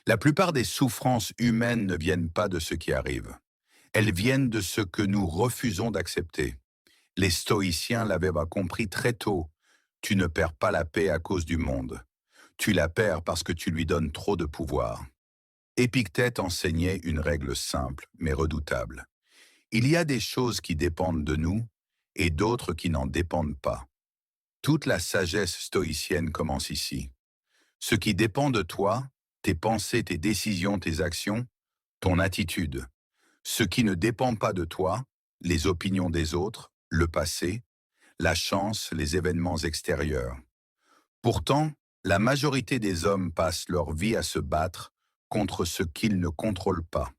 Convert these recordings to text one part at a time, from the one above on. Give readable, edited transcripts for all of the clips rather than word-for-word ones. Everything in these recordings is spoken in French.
La plupart des souffrances humaines ne viennent pas de ce qui arrive. Elles viennent de ce que nous refusons d'accepter. Les stoïciens l'avaient compris très tôt. Tu ne perds pas la paix à cause du monde. Tu la perds parce que tu lui donnes trop de pouvoir. Épictète enseignait une règle simple mais redoutable. Il y a des choses qui dépendent de nous et d'autres qui n'en dépendent pas. Toute la sagesse stoïcienne commence ici. Ce qui dépend de toi, tes pensées, tes décisions, tes actions, ton attitude. Ce qui ne dépend pas de toi, les opinions des autres, le passé, la chance, les événements extérieurs. Pourtant, la majorité des hommes passent leur vie à se battre contre ce qu'ils ne contrôlent pas.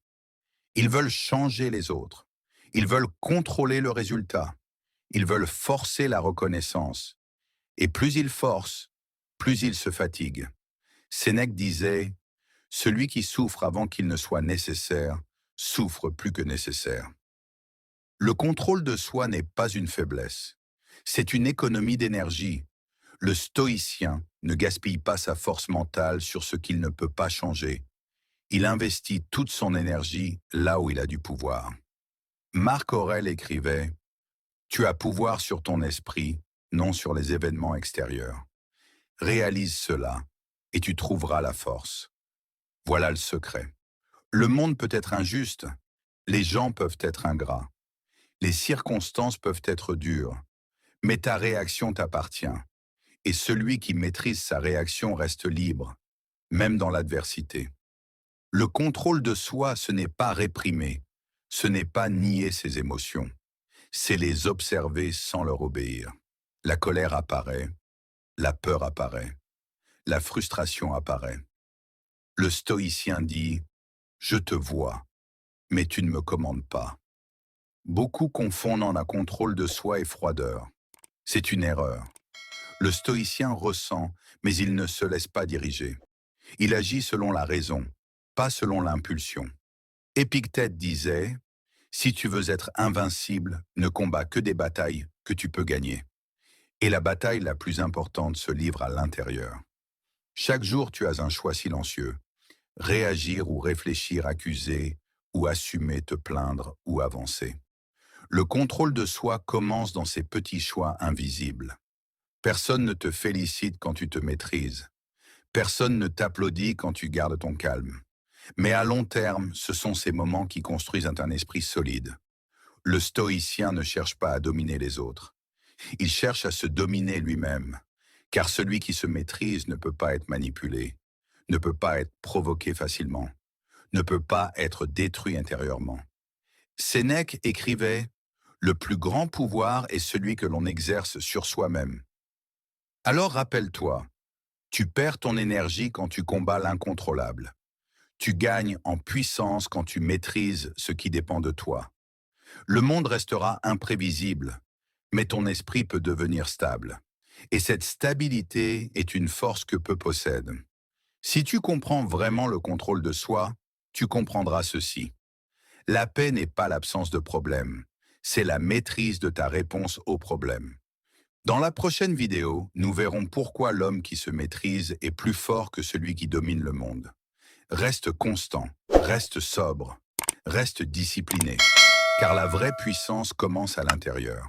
Ils veulent changer les autres. Ils veulent contrôler le résultat. Ils veulent forcer la reconnaissance. Et plus ils forcent, plus ils se fatiguent. Sénèque disait « Celui qui souffre avant qu'il ne soit nécessaire, souffre plus que nécessaire ». Le contrôle de soi n'est pas une faiblesse. C'est une économie d'énergie. Le stoïcien ne gaspille pas sa force mentale sur ce qu'il ne peut pas changer. Il investit toute son énergie là où il a du pouvoir. Marc Aurèle écrivait « Tu as pouvoir sur ton esprit, non sur les événements extérieurs. Réalise cela et tu trouveras la force. » Voilà le secret. Le monde peut être injuste, les gens peuvent être ingrats, les circonstances peuvent être dures, mais ta réaction t'appartient. Et celui qui maîtrise sa réaction reste libre, même dans l'adversité. Le contrôle de soi, ce n'est pas réprimer, ce n'est pas nier ses émotions, c'est les observer sans leur obéir. La colère apparaît, la peur apparaît, la frustration apparaît. Le stoïcien dit « Je te vois, mais tu ne me commandes pas ». Beaucoup confondent en un contrôle de soi et froideur. C'est une erreur. Le stoïcien ressent, mais il ne se laisse pas diriger. Il agit selon la raison, pas selon l'impulsion. Épictète disait « Si tu veux être invincible, ne combats que des batailles que tu peux gagner. » Et la bataille la plus importante se livre à l'intérieur. Chaque jour, tu as un choix silencieux. Réagir ou réfléchir, accuser ou assumer, te plaindre ou avancer. Le contrôle de soi commence dans ces petits choix invisibles. Personne ne te félicite quand tu te maîtrises. Personne ne t'applaudit quand tu gardes ton calme. Mais à long terme, ce sont ces moments qui construisent un esprit solide. Le stoïcien ne cherche pas à dominer les autres. Il cherche à se dominer lui-même, car celui qui se maîtrise ne peut pas être manipulé, ne peut pas être provoqué facilement, ne peut pas être détruit intérieurement. Sénèque écrivait « Le plus grand pouvoir est celui que l'on exerce sur soi-même. » Alors rappelle-toi, tu perds ton énergie quand tu combats l'incontrôlable. Tu gagnes en puissance quand tu maîtrises ce qui dépend de toi. Le monde restera imprévisible, mais ton esprit peut devenir stable. Et cette stabilité est une force que peu possède. Si tu comprends vraiment le contrôle de soi, tu comprendras ceci. La paix n'est pas l'absence de problème, c'est la maîtrise de ta réponse au problème. Dans la prochaine vidéo, nous verrons pourquoi l'homme qui se maîtrise est plus fort que celui qui domine le monde. Reste constant, reste sobre, reste discipliné, car la vraie puissance commence à l'intérieur.